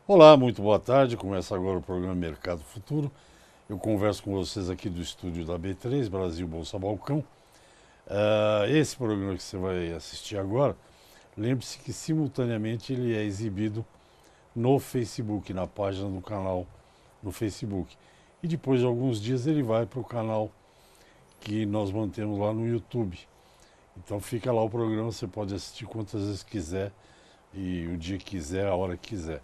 Olá, muito boa tarde. Começa agora o programa Mercado Futuro. Eu converso com vocês aqui do estúdio da B3, Brasil Bolsa Balcão. Esse programa que você vai assistir agora, lembre-se que simultaneamente ele é exibido no Facebook, na página do canal no Facebook. E depois de alguns dias ele vai para o canal que nós mantemos lá no YouTube. Então fica lá o programa, você pode assistir quantas vezes quiser e o dia que quiser, a hora que quiser.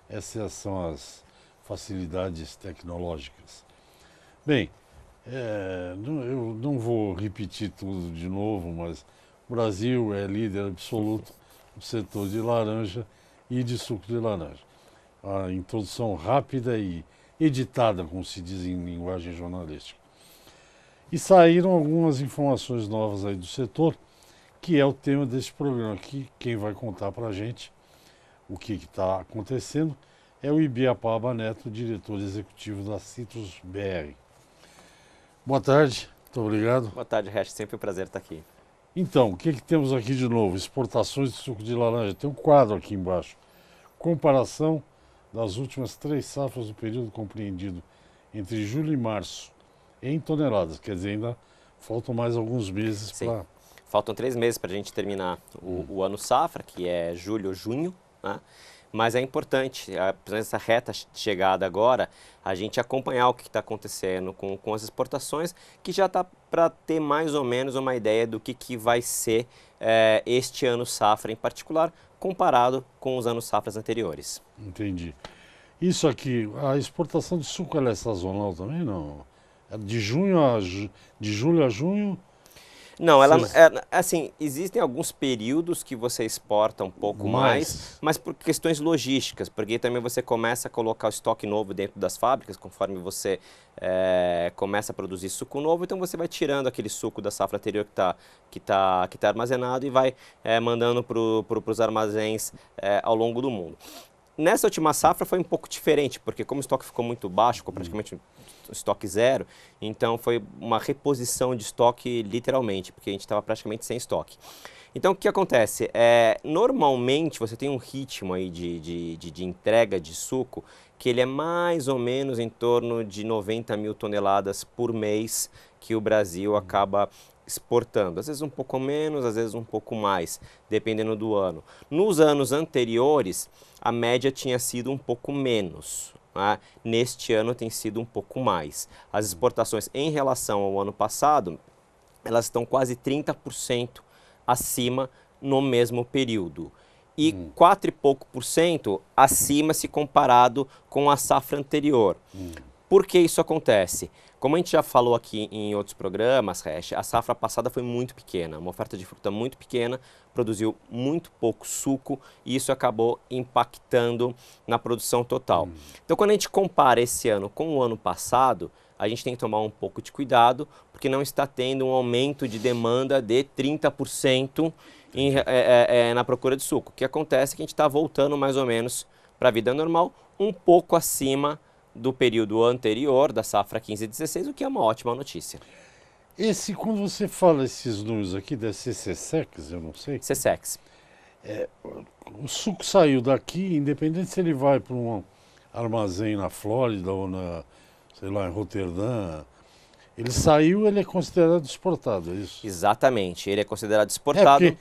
Essas são as facilidades tecnológicas. Bem, eu não vou repetir tudo de novo, mas o Brasil é líder absoluto no setor de laranja e de suco de laranja. A introdução rápida e editada, como se diz em linguagem jornalística. E saíram algumas informações novas aí do setor, que é o tema deste programa aqui. Quem vai contar para a gente o que está acontecendo é o Ibiapaba Neto, diretor executivo da Citrus BR. Boa tarde, muito obrigado. Boa tarde, Hash, sempre um prazer estar aqui. Então, o que temos aqui de novo? Exportações de suco de laranja. Tem um quadro aqui embaixo. Comparação das últimas 3 safras do período compreendido entre julho e março, em toneladas. Quer dizer, ainda faltam mais alguns meses para... Faltam 3 meses para a gente terminar o ano safra, que é julho ou junho, né? Mas é importante, nessa reta chegada agora, a gente acompanhar o que está acontecendo com as exportações, que já está para ter mais ou menos uma ideia do que vai ser este ano safra em particular, comparado com os anos safras anteriores. Entendi. Isso aqui, a exportação de suco ela é sazonal também, não? É de julho a junho? Não, assim, existem alguns períodos que você exporta um pouco mais, mas por questões logísticas, porque também você começa a colocar o estoque novo dentro das fábricas, conforme você começa a produzir suco novo, então você vai tirando aquele suco da safra anterior que tá armazenado e vai mandando para os armazéns ao longo do mundo. Nessa última safra foi um pouco diferente, porque como o estoque ficou muito baixo, ficou praticamente estoque zero, então foi uma reposição de estoque literalmente, porque a gente estava praticamente sem estoque. Então o que acontece? Normalmente você tem um ritmo aí de entrega de suco que ele é mais ou menos em torno de 90 mil toneladas por mês que o Brasil acaba exportando. Às vezes um pouco menos, às vezes um pouco mais, dependendo do ano. Nos anos anteriores, a média tinha sido um pouco menos. Neste ano tem sido um pouco mais. As exportações em relação ao ano passado, elas estão quase 30% acima no mesmo período. E 4 e pouco por cento acima se comparado com a safra anterior. Por que isso acontece? Como a gente já falou aqui em outros programas, Hash, a safra passada foi muito pequena, uma oferta de fruta muito pequena, produziu muito pouco suco e isso acabou impactando na produção total. Então, quando a gente compara esse ano com o ano passado, a gente tem que tomar um pouco de cuidado, porque não está tendo um aumento de demanda de 30% na procura de suco. O que acontece é que a gente está voltando mais ou menos para a vida normal, um pouco acima do período anterior, da safra 15 e 16, o que é uma ótima notícia. Quando você fala esses números aqui, deve ser Secex, eu não sei. Secex. O suco saiu daqui, independente se ele vai para um armazém na Flórida ou sei lá, em Roterdã, ele saiu, ele é considerado exportado, é isso? Exatamente, ele é considerado exportado. Porque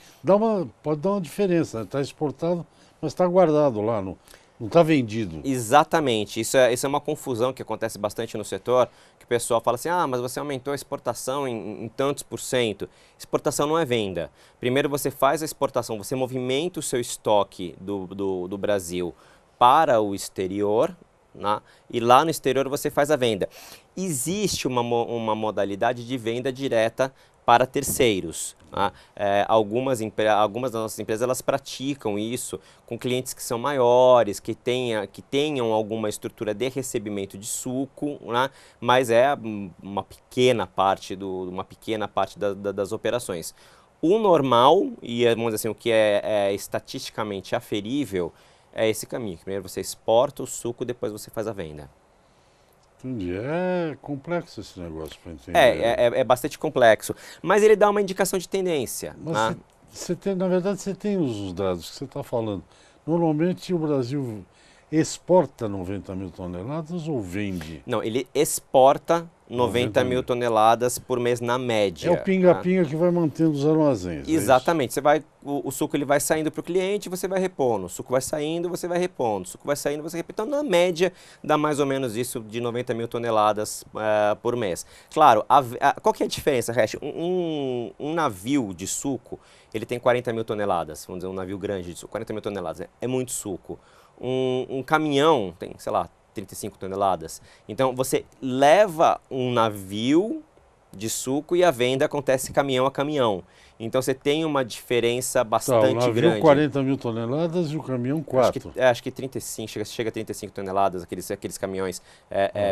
pode dar uma diferença, né? Está exportado, mas está guardado lá, não está vendido. Exatamente, isso é uma confusão que acontece bastante no setor, que o pessoal fala assim, mas você aumentou a exportação em tantos por cento. Exportação não é venda. Primeiro você faz a exportação, você movimenta o seu estoque do Brasil para o exterior, né? E lá no exterior você faz a venda. Existe uma modalidade de venda direta para terceiros. Algumas das nossas empresas elas praticam isso com clientes que são maiores, que tenham alguma estrutura de recebimento de suco, né? Mas é uma pequena parte das operações. O normal, e vamos dizer assim, o que é estatisticamente aferível, é esse caminho. Primeiro você exporta o suco, depois você faz a venda. Entendi. É complexo esse negócio para entender. É bastante complexo, mas ele dá uma indicação de tendência. Mas na verdade, você tem os dados que você está falando. Normalmente o Brasil exporta 90 mil toneladas ou vende? Não, ele exporta 90 mil toneladas por mês na média. É o pinga-pinga que vai mantendo os armazéns. Exatamente. O suco ele vai saindo para o cliente, você vai repondo. O suco vai saindo, você vai repondo. O suco vai saindo, você repõe. Então, na média, dá mais ou menos isso de 90 mil toneladas por mês. Claro, qual que é a diferença, Hash? Um navio de suco, ele tem 40 mil toneladas. Vamos dizer, um navio grande de suco, 40 mil toneladas. É muito suco. Um caminhão tem, sei lá, 35 toneladas. Então, você leva um navio de suco e a venda acontece caminhão a caminhão. Então, você tem uma diferença bastante o navio grande. 40 mil toneladas e o caminhão 4. Acho que 35, chega a 35 toneladas, aqueles caminhões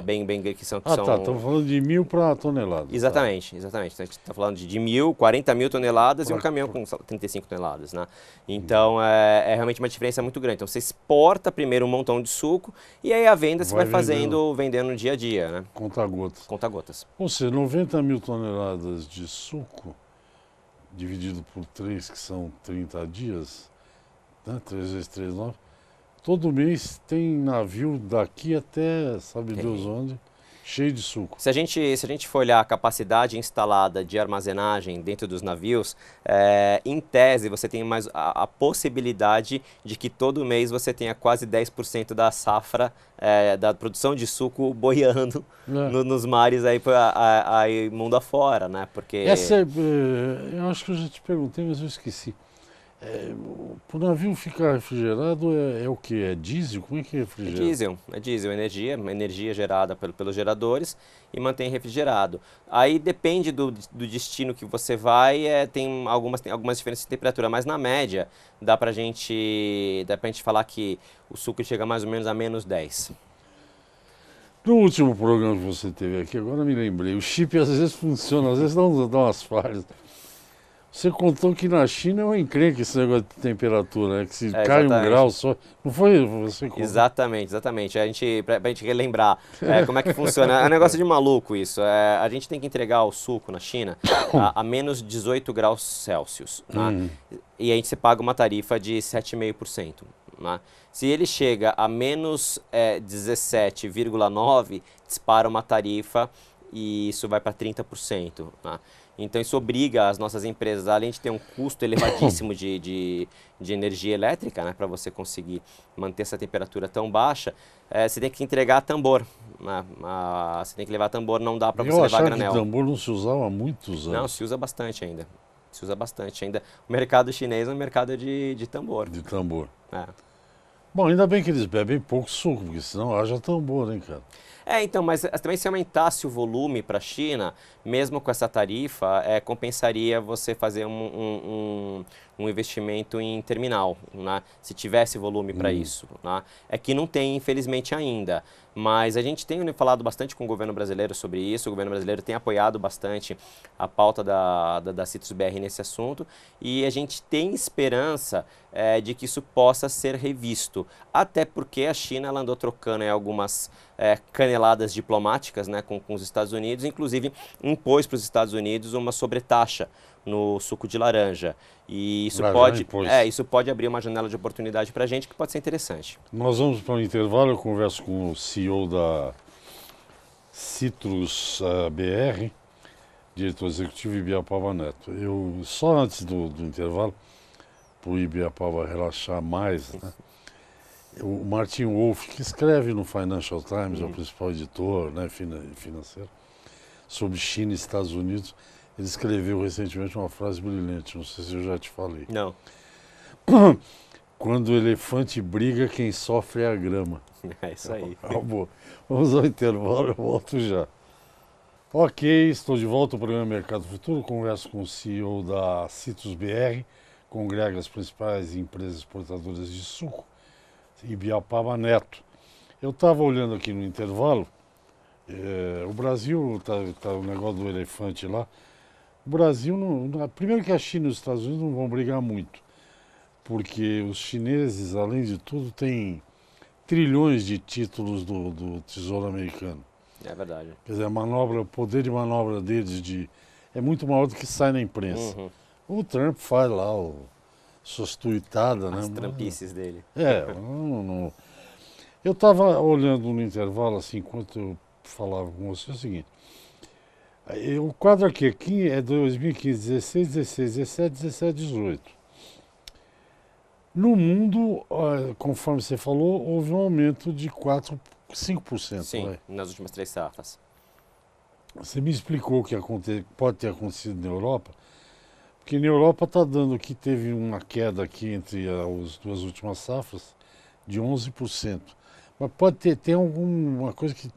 bem que são... Tá, estamos falando de 1.000 para tonelada. Exatamente, exatamente. Então, a gente está falando de 40 mil toneladas e um caminhão com 35 toneladas, né? Então, é realmente uma diferença muito grande. Então, você exporta primeiro um montão de suco e aí a venda você vai vendendo no dia a dia, né? Conta-gotas. Conta-gotas. Ou seja, 90 mil toneladas de suco, dividido por 3, que são 30 dias, né? 3 vezes 3, 9. Todo mês tem navio daqui até, sabe Deus onde, cheio de suco. Se a gente for olhar a capacidade instalada de armazenagem dentro dos navios, em tese você tem mais a possibilidade de que todo mês você tenha quase 10% da safra da produção de suco boiando nos mares aí mundo afora, né? Porque... eu acho que eu já te perguntei, mas eu esqueci. Para o navio ficar refrigerado é o que? É diesel? Como é que é refrigerado? É diesel, energia gerada pelos geradores e mantém refrigerado. Aí depende do destino que você vai, tem algumas diferenças de temperatura, mas na média dá pra gente falar que o suco chega mais ou menos a -10. No último programa que você teve aqui, agora me lembrei, o chip às vezes funciona, às vezes dá umas falhas. Você contou que na China é uma encrenca esse negócio de temperatura, né? Que se cai 1 grau só... Não foi você que contou? Exatamente. Pra gente relembrar como é que funciona. É um negócio de maluco isso. A gente tem que entregar o suco na China a menos 18 graus Celsius. Né? E a gente paga uma tarifa de 7,5%. Né? Se ele chega a menos 17,9%, dispara uma tarifa e isso vai para 30%. Né? Então isso obriga as nossas empresas, além de ter um custo elevadíssimo de energia elétrica, né, para você conseguir manter essa temperatura tão baixa, você tem que entregar a tambor. Né? Você tem que levar a tambor, não dá para você levar a granel. Eu achava que tambor não se usava há muitos anos. Não, se usa bastante ainda. Se usa bastante ainda. O mercado chinês é um mercado de tambor. De tambor. Bom, ainda bem que eles bebem pouco suco, porque senão haja tambor, hein, cara? Então, mas também se aumentasse o volume para a China, mesmo com essa tarifa, compensaria você fazer um investimento em terminal, né? Se tivesse volume para isso. Né? É que não tem, infelizmente, ainda. Mas a gente tem falado bastante com o governo brasileiro sobre isso, o governo brasileiro tem apoiado bastante a pauta da Citrus BR nesse assunto e a gente tem esperança de que isso possa ser revisto, até porque a China ela andou trocando algumas caneladas diplomáticas, né, com os Estados Unidos, inclusive impôs para os Estados Unidos uma sobretaxa no suco de laranja. E isso pode abrir uma janela de oportunidade para a gente que pode ser interessante. Nós vamos para um intervalo, eu converso com o CEO da Citrus BR, diretor executivo Ibiapaba Neto. Só antes do intervalo, para o Ibiapaba relaxar mais, né? O Martin Wolf, que escreve no Financial Times, é o principal editor, né, financeiro, sobre China e Estados Unidos, ele escreveu recentemente uma frase brilhante, não sei se eu já te falei. Não. Quando o elefante briga, quem sofre é a grama. É isso aí. Vamos ao intervalo, eu volto já. Ok, estou de volta ao programa Mercado Futuro, converso com o CEO da Citrus BR, congrega as principais empresas exportadoras de suco, Ibiapaba Neto. Eu estava olhando aqui no intervalo, o Brasil, tá o negócio do elefante lá, o Brasil, primeiro que a China e os Estados Unidos não vão brigar muito, porque os chineses, além de tudo, têm trilhões de títulos do Tesouro Americano. É verdade. Quer dizer, o poder de manobra deles é muito maior do que sai na imprensa. O Trump faz lá suas tuitadas, as né? trampices dele. Eu estava olhando no intervalo, assim, enquanto eu falava com você, é o seguinte. O quadro aqui é 2015, 16, 16, 17, 17, 18. No mundo, conforme você falou, houve um aumento de 4, 5%. Sim, nas últimas 3 safras. Você me explicou o que pode ter acontecido na Europa, porque na Europa está dando que teve uma queda aqui entre as 2 últimas safras de 11%. Mas pode ter alguma coisa que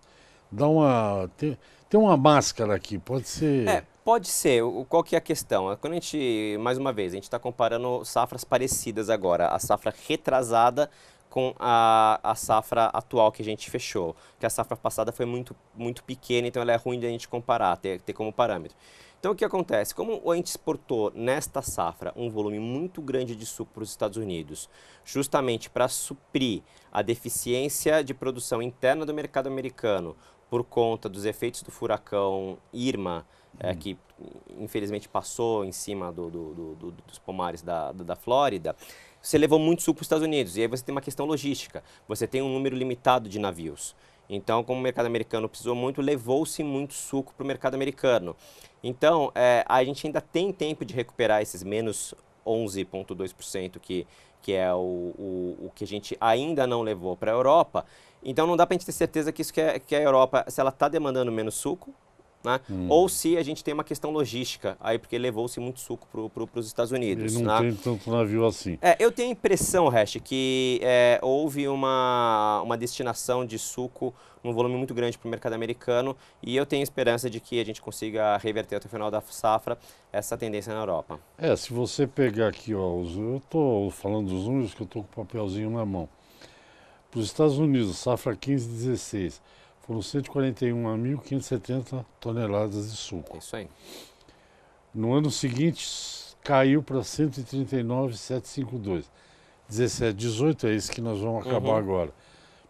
dá uma... Tem uma máscara aqui, pode ser... Pode ser. Qual que é a questão? Quando a gente, mais uma vez, a gente está comparando safras parecidas agora. A safra retrasada com a safra atual que a gente fechou. Que a safra passada foi muito, muito pequena, então ela é ruim de a gente comparar, ter como parâmetro. Então o que acontece? Como a gente exportou nesta safra um volume muito grande de suco para os Estados Unidos, justamente para suprir a deficiência de produção interna do mercado americano por conta dos efeitos do furacão Irma, que infelizmente passou em cima dos pomares da Flórida, você levou muito suco para os Estados Unidos. E aí você tem uma questão logística. Você tem um número limitado de navios. Então, como o mercado americano precisou muito, levou-se muito suco para o mercado americano. Então, a gente ainda tem tempo de recuperar esses menos 11,2% que é o que a gente ainda não levou para a Europa. Então, não dá para a gente ter certeza que isso que a Europa, se ela está demandando menos suco, né? Ou se a gente tem uma questão logística, aí porque levou-se muito suco para os Estados Unidos. E não tem tanto navio assim. Eu tenho a impressão, Hash, que houve uma destinação de suco num volume muito grande para o mercado americano e eu tenho esperança de que a gente consiga reverter até o final da safra essa tendência na Europa. Se você pegar aqui, ó, eu estou falando dos números que eu estou com o papelzinho na mão. Para os Estados Unidos, safra 15-16, foram 141.570 toneladas de suco. É isso aí. No ano seguinte, caiu para 139.752. 17-18 é esse que nós vamos acabar agora.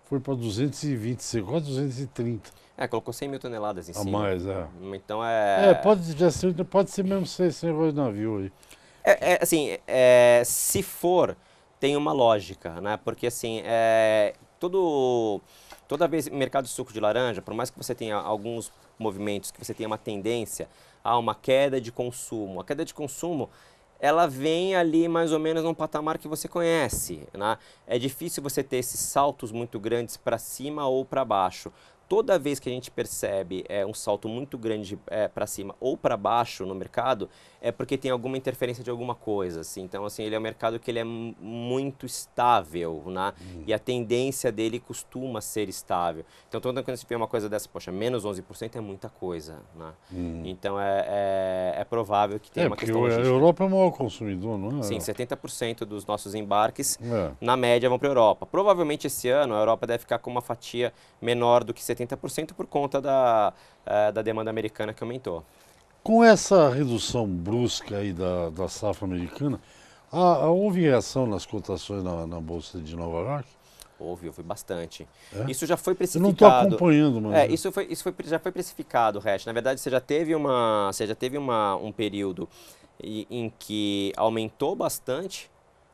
Foi para 226, quase 230. Colocou 100 mil toneladas em cima. A mais, Então pode ser mesmo sem navio aí. Assim, se for, tem uma lógica, né? Porque assim, toda vez mercado de suco de laranja, por mais que você tenha alguns movimentos, que você tenha uma tendência a uma queda de consumo, a queda de consumo, ela vem ali mais ou menos num patamar que você conhece, né? É difícil você ter esses saltos muito grandes para cima ou para baixo. Toda vez que a gente percebe um salto muito grande para cima ou para baixo no mercado, é porque tem alguma interferência de alguma coisa. Assim. Então, assim, ele é um mercado que ele é muito estável, né? E a tendência dele costuma ser estável. Então, toda vez que você vê uma coisa dessa, poxa, menos 11% é muita coisa, né? Então, é provável que tenha uma questão logística. A Europa é o maior consumidor, não é? Sim, 70% dos nossos embarques, na média, vão para a Europa. Provavelmente, esse ano, a Europa deve ficar com uma fatia menor do que 70% por conta da demanda americana que aumentou. Com essa redução brusca aí da safra americana, houve reação nas cotações na Bolsa de Nova York? Houve bastante. Isso já foi precificado. Eu não estou acompanhando, mas... Já foi precificado, Hash. Na verdade, você já teve um período em que aumentou bastante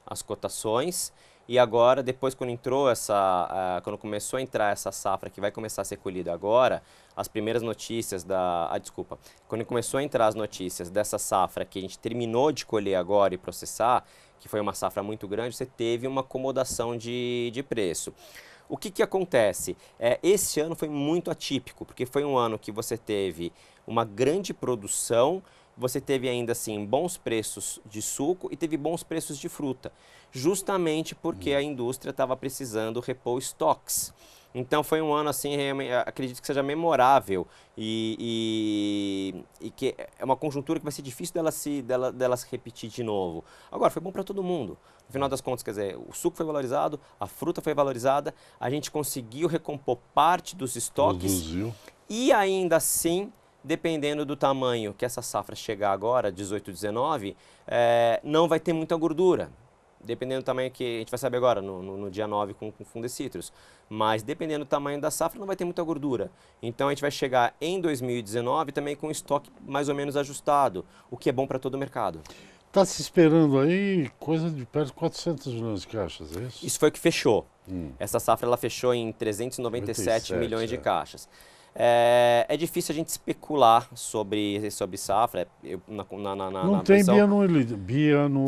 as cotações. E agora, depois quando começou a entrar essa safra que vai começar a ser colhida agora, as primeiras notícias quando começou a entrar as notícias dessa safra que a gente terminou de colher agora e processar, que foi uma safra muito grande, você teve uma acomodação de preço. O que acontece? Esse ano foi muito atípico, porque foi um ano que você teve uma grande produção, você teve ainda assim bons preços de suco e teve bons preços de fruta, justamente porque a indústria estava precisando repor estoques. Então foi um ano assim, acredito que seja memorável e que é uma conjuntura que vai ser difícil dela se repetir de novo. Agora, foi bom para todo mundo. No final das contas, quer dizer, o suco foi valorizado, a fruta foi valorizada, a gente conseguiu recompor parte dos estoques. Produziu. E ainda assim, dependendo do tamanho que essa safra chegar agora, 18, 19, não vai ter muita gordura. Dependendo do tamanho que a gente vai saber agora, no dia 9 com Fundecitrus. Mas dependendo do tamanho da safra, não vai ter muita gordura. Então a gente vai chegar em 2019 também com estoque mais ou menos ajustado, o que é bom para todo o mercado. Está se esperando aí coisa de perto de 400 milhões de caixas, é isso? Isso foi o que fechou. Essa safra ela fechou em 397 milhões de caixas. É difícil a gente especular sobre safra. Não tem bianualidade.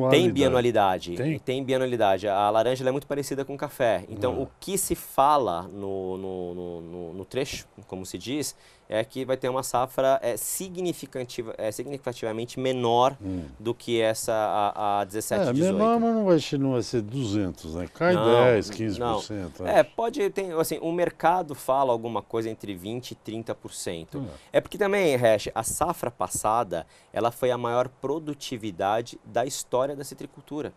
Tem bianualidade. Tem? Tem bianualidade. A laranja ela é muito parecida com o café. Então, o que se fala no trecho, como se diz, é que vai ter uma safra significativamente menor do que essa a 17, 18. Menor, mas não vai ser 200, né? Cai 10, 15%. Não. Pode ter, assim, o mercado fala alguma coisa entre 20% e 30%. É porque também, Hash, a safra passada, ela foi a maior produtividade da história da citricultura.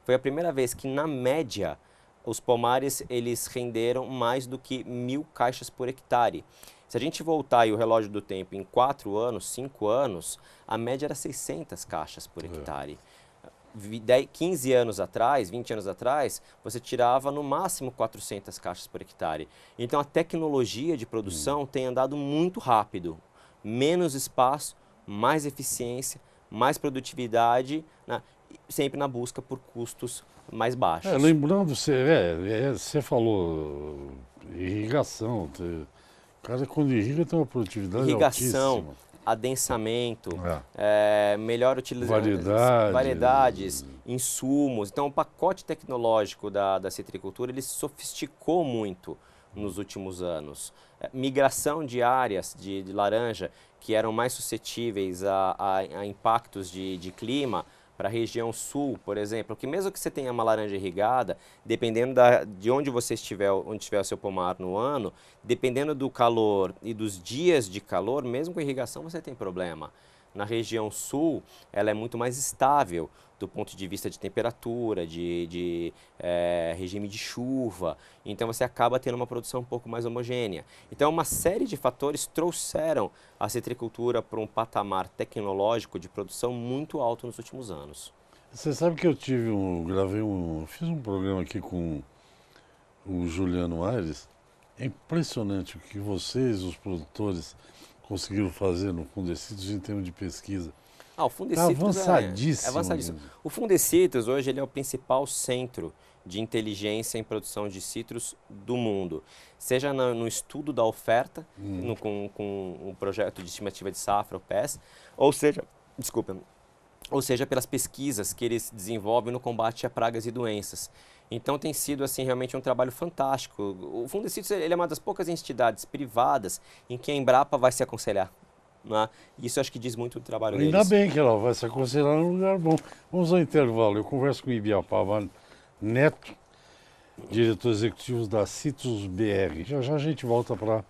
Foi a primeira vez que, na média, os pomares eles renderam mais do que 1.000 caixas por hectare. Se a gente voltar aí o relógio do tempo em 4 anos, 5 anos, a média era 600 caixas por hectare. 15 anos atrás, 20 anos atrás, você tirava no máximo 400 caixas por hectare. Então a tecnologia de produção tem andado muito rápido. Menos espaço, mais eficiência, mais produtividade, sempre na busca por custos mais baixos. Lembrando, você falou irrigação. O cara, quando irriga, tem uma produtividade altíssima. Adensamento, melhor utilização, variedades, insumos. Então, o pacote tecnológico da citricultura ele se sofisticou muito nos últimos anos. Migração de áreas de laranja que eram mais suscetíveis a impactos de clima, para a região sul, por exemplo, que mesmo que você tenha uma laranja irrigada, dependendo de onde você estiver, onde estiver o seu pomar no ano, dependendo do calor e dos dias de calor, mesmo com irrigação você tem problema. Na região sul, ela é muito mais estável do ponto de vista de temperatura, de regime de chuva. Então você acaba tendo uma produção um pouco mais homogênea. Então uma série de fatores trouxeram a citricultura para um patamar tecnológico de produção muito alto nos últimos anos. Você sabe que eu fiz um programa aqui com o Juliano Aires. É impressionante o que vocês, os produtores, conseguiram fazer no Fundecitrus em termos de pesquisa. O Fundecitrus avançadíssimo. É avançadíssimo. O Fundecitrus hoje ele é o principal centro de inteligência em produção de citros do mundo. Seja no estudo da oferta, com o projeto de estimativa de safra, o PES, ou seja, pelas pesquisas que eles desenvolvem no combate a pragas e doenças. Então tem sido assim realmente um trabalho fantástico. O Fundecitrus ele é uma das poucas entidades privadas em que a Embrapa vai se aconselhar. Isso acho que diz muito do trabalho deles. Ainda bem que ela vai se aconselhar num lugar bom. Vamos ao intervalo. Eu converso com o Ibiapaba Neto, diretor executivo da Citrus BR. Já a gente volta para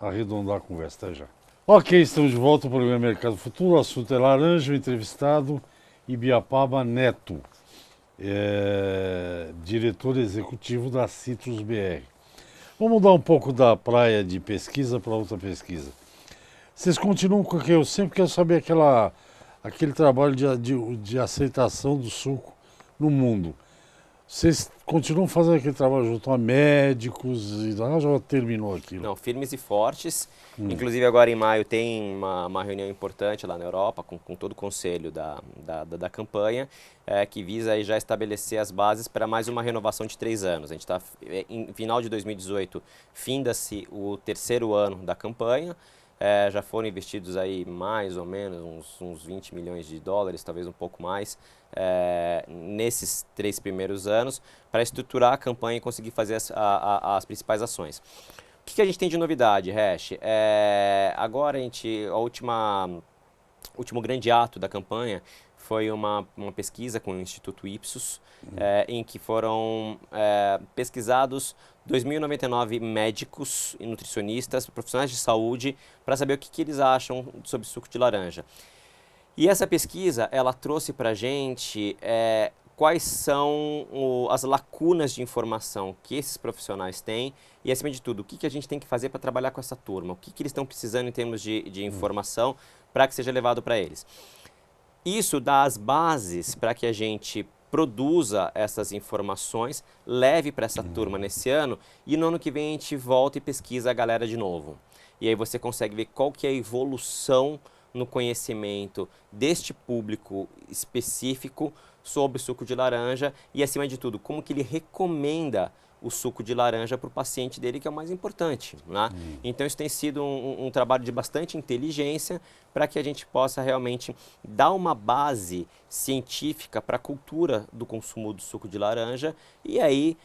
arredondar a conversa. Até já. Ok, estamos de volta ao programa Mercado Futuro. O assunto é laranja, o entrevistado Ibiapaba Neto, diretor executivo da Citrus BR. Vamos mudar um pouco da praia de pesquisa para outra pesquisa. Vocês continuam com aquele, eu sempre quero saber aquele trabalho de aceitação do suco no mundo. Vocês continuam fazendo aquele trabalho junto a médicos e já terminou aquilo? Não, firmes e fortes. Inclusive agora em maio tem uma reunião importante lá na Europa com todo o conselho da campanha, que visa aí já estabelecer as bases para mais uma renovação de 3 anos. A gente está em final de 2018, finda-se o 3º ano da campanha. Já foram investidos aí mais ou menos uns 20 milhões de dólares, talvez um pouco mais, nesses 3 primeiros anos, para estruturar a campanha e conseguir fazer as principais ações. O que a gente tem de novidade, Hash? Agora o último grande ato da campanha foi uma pesquisa com o Instituto Ipsos, em que foram pesquisados 2.099 médicos e nutricionistas, profissionais de saúde, para saber o que eles acham sobre suco de laranja. E essa pesquisa, ela trouxe para a gente quais são as lacunas de informação que esses profissionais têm e, acima de tudo, o que a gente tem que fazer para trabalhar com essa turma, o que eles estão precisando em termos de informação para que seja levado para eles. Isso dá as bases para que a gente produza essas informações, leve para essa turma nesse ano e no ano que vem a gente volta e pesquisa a galera de novo. E aí você consegue ver qual que é a evolução no conhecimento deste público específico sobre o suco de laranja e, acima de tudo, como que ele recomenda o suco de laranja para o paciente dele, que é o mais importante, né? Então isso tem sido um trabalho de bastante inteligência para que a gente possa realmente dar uma base científica para a cultura do consumo do suco de laranja e aí,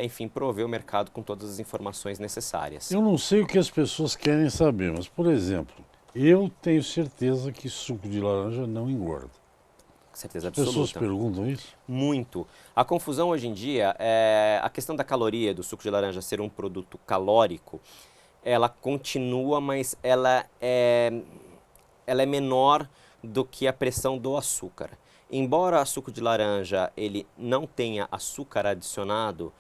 enfim, prover o mercado com todas as informações necessárias. Eu não sei o que as pessoas querem saber, mas, por exemplo, eu tenho certeza que suco de laranja não engorda. Certeza As absoluta. pessoas perguntam isso? Muito. A confusão hoje em dia é a questão da caloria do suco de laranja ser um produto calórico, ela continua, mas ela é menor do que a pressão do açúcar. Embora o suco de laranja ele não tenha açúcar adicionado,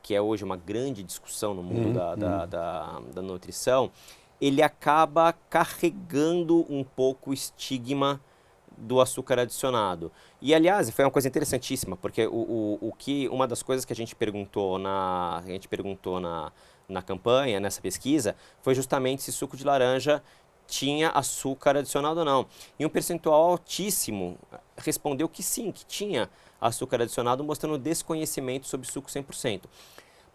que é hoje uma grande discussão no mundo da nutrição, ele acaba carregando um pouco o estigma do açúcar adicionado. E, aliás, foi uma coisa interessantíssima, porque uma das coisas que a gente perguntou na campanha, nessa pesquisa, foi justamente se suco de laranja tinha açúcar adicionado ou não. E um percentual altíssimo respondeu que sim, que tinha açúcar adicionado, mostrando desconhecimento sobre suco 100%.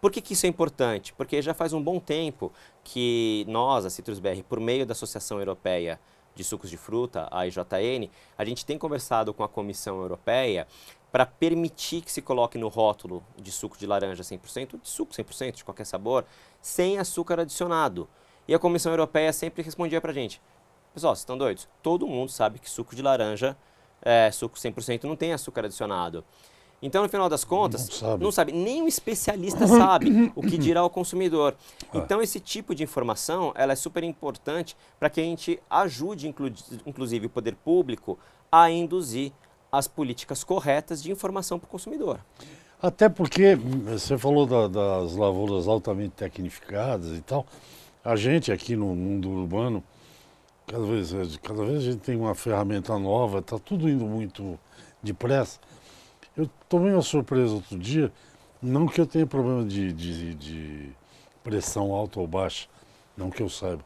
Por que isso é importante? Porque já faz um bom tempo que nós, a CitrusBR, por meio da Associação Europeia de Sucos de Fruta, a IJN, a gente tem conversado com a Comissão Europeia para permitir que se coloque no rótulo de suco de laranja 100%, de suco 100%, de qualquer sabor, sem açúcar adicionado. E a Comissão Europeia sempre respondia para a gente: pessoal, vocês estão doidos? Todo mundo sabe que suco de laranja, suco 100%, não tem açúcar adicionado. Então, no final das contas, não sabe. Nem um especialista sabe o que dirá o consumidor. Então, esse tipo de informação ela é super importante para que a gente ajude, inclusive, o poder público a induzir as políticas corretas de informação para o consumidor. Até porque você falou das lavouras altamente tecnificadas e tal. A gente aqui no mundo urbano, cada vez a gente tem uma ferramenta nova, está tudo indo muito depressa. Eu tomei uma surpresa outro dia, não que eu tenha problema de pressão alta ou baixa, não que eu saiba,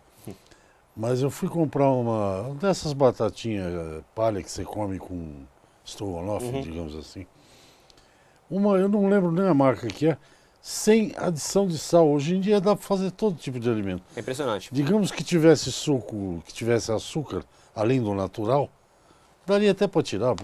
mas eu fui comprar uma dessas batatinhas palha que você come com estrogonofe, digamos assim. Eu não lembro nem a marca que é, sem adição de sal. Hoje em dia dá para fazer todo tipo de alimento. É impressionante. Digamos que tivesse suco, que tivesse açúcar, além do natural, daria até para tirar.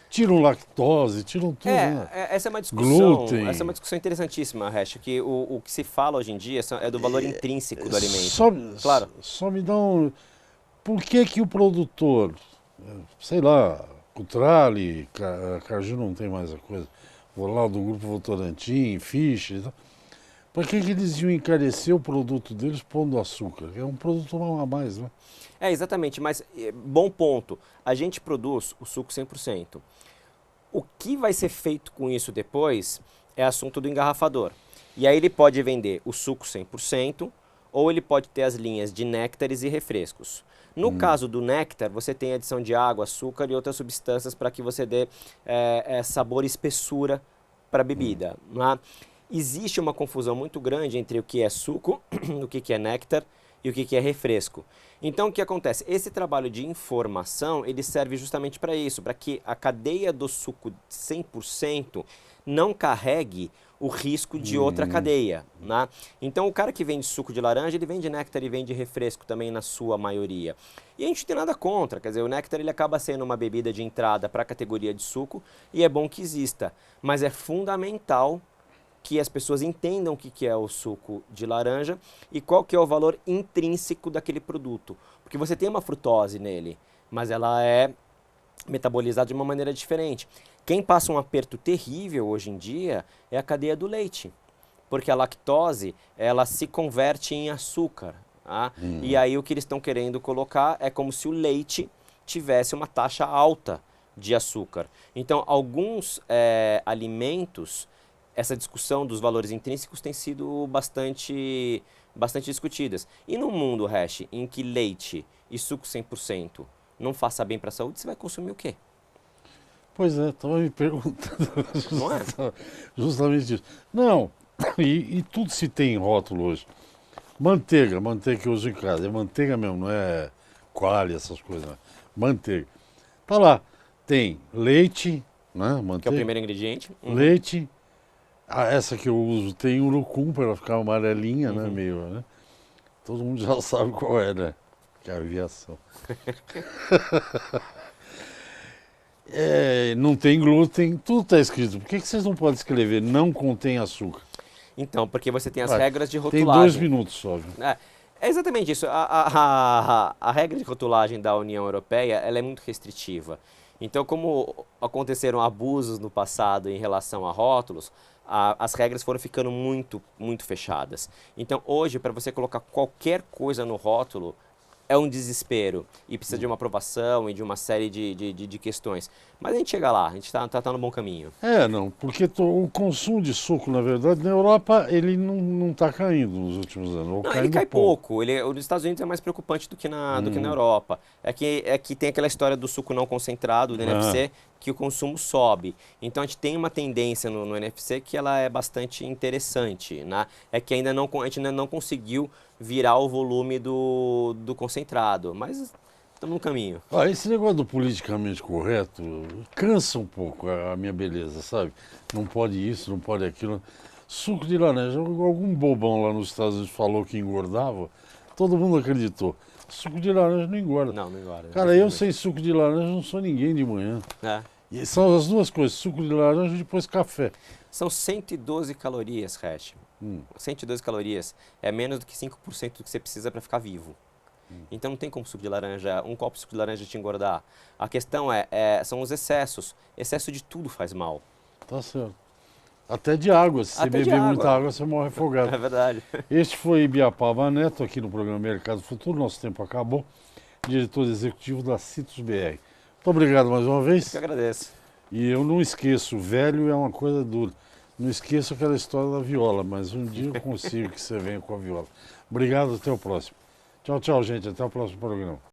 Tiram lactose, tiram tudo, né? Essa é uma discussão, Glúten. essa é uma discussão interessantíssima, Resch, que o que se fala hoje em dia é do valor intrínseco do alimento. Claro. Só me dá um... Por que o produtor, sei lá, Cutrale, Cargill não tem mais a coisa, vou lá do Grupo Votorantim, Fish e tal, por que eles iam encarecer o produto deles pondo açúcar? É um produto a mais, né? Exatamente, mas bom ponto. A gente produz o suco 100%. O que vai ser feito com isso depois é assunto do engarrafador. E aí ele pode vender o suco 100% ou ele pode ter as linhas de néctares e refrescos. No caso do néctar, você tem adição de água, açúcar e outras substâncias para que você dê sabor e espessura para a bebida. Né? Existe uma confusão muito grande entre o que é suco, o que é néctar e o que é refresco. Então, o que acontece? Esse trabalho de informação, ele serve justamente para isso, para que a cadeia do suco 100% não carregue o risco de outra cadeia. Né? Então, o cara que vende suco de laranja, ele vende néctar e vende refresco também na sua maioria. E a gente não tem nada contra, quer dizer, o néctar ele acaba sendo uma bebida de entrada para a categoria de suco e é bom que exista, mas é fundamental que as pessoas entendam o que é o suco de laranja e qual que é o valor intrínseco daquele produto. Porque você tem uma frutose nele, mas ela é metabolizada de uma maneira diferente. Quem passa um aperto terrível hoje em dia é a cadeia do leite, porque a lactose ela se converte em açúcar. Tá? E aí o que eles estão querendo colocar é como se o leite tivesse uma taxa alta de açúcar. Então, alguns alimentos, essa discussão dos valores intrínsecos tem sido bastante discutidas. E no mundo, Resch, em que leite e suco 100% não faça bem para a saúde, você vai consumir o quê? Pois é, estava me perguntando Não é? justamente isso. Não, e tudo se tem em rótulo hoje. Manteiga que eu uso em casa, é manteiga mesmo, não é coalha, essas coisas, não. Manteiga. Tá lá, tem leite, né, manteiga. Que é o primeiro ingrediente. Leite, Ah, essa que eu uso tem urucum para ela ficar amarelinha, né? Meio, né? Todo mundo já sabe qual é, né? Que é a aviação. Não tem glúten, tudo está escrito. Por que vocês não podem escrever não contém açúcar? Então, porque você tem as Vai, regras de tem 2 rotulagem. minutos só, viu? É exatamente isso. A regra de rotulagem da União Europeia ela é muito restritiva. Então, como aconteceram abusos no passado em relação a rótulos, as regras foram ficando muito fechadas. Então, hoje, para você colocar qualquer coisa no rótulo, é um desespero e precisa de uma aprovação e de uma série de questões. Mas a gente chega lá, a gente tá no bom caminho. Não, porque o consumo de suco, na verdade, na Europa, ele não está caindo nos últimos anos. Ou Não, ele caindo cai pouco. Nos Estados Unidos é mais preocupante do que na Europa. É que tem aquela história do suco não concentrado, do NFC, que o consumo sobe. Então a gente tem uma tendência no NFC que ela é bastante interessante, né? É que a gente ainda não conseguiu virar o volume do concentrado, mas estamos no caminho. Esse negócio do politicamente correto cansa um pouco a minha beleza, sabe? Não pode isso, não pode aquilo. Suco de laranja, algum bobão lá nos Estados Unidos falou que engordava, todo mundo acreditou. Suco de laranja não engorda. Não engorda. Cara, eu sem suco de laranja não sou ninguém de manhã. E são as duas coisas, suco de laranja e depois café. São 112 calorias, Hash. 112 calorias. É menos do que 5% do que você precisa para ficar vivo. Então não tem como suco de laranja, um copo de suco de laranja te engordar. A questão são os excessos. Excesso de tudo faz mal. Tá certo. Até de água. Se você beber muita água, você morre afogado. É verdade. Este foi Ibiapaba Neto, aqui no programa Mercado Futuro. Nosso tempo acabou. Diretor executivo da Citrus BR. Muito obrigado mais uma vez. Eu que agradeço. E eu não esqueço, velho é uma coisa dura. Não esqueço aquela história da viola, mas um dia eu consigo que você venha com a viola. Obrigado, até o próximo. Tchau, tchau, gente. Até o próximo programa.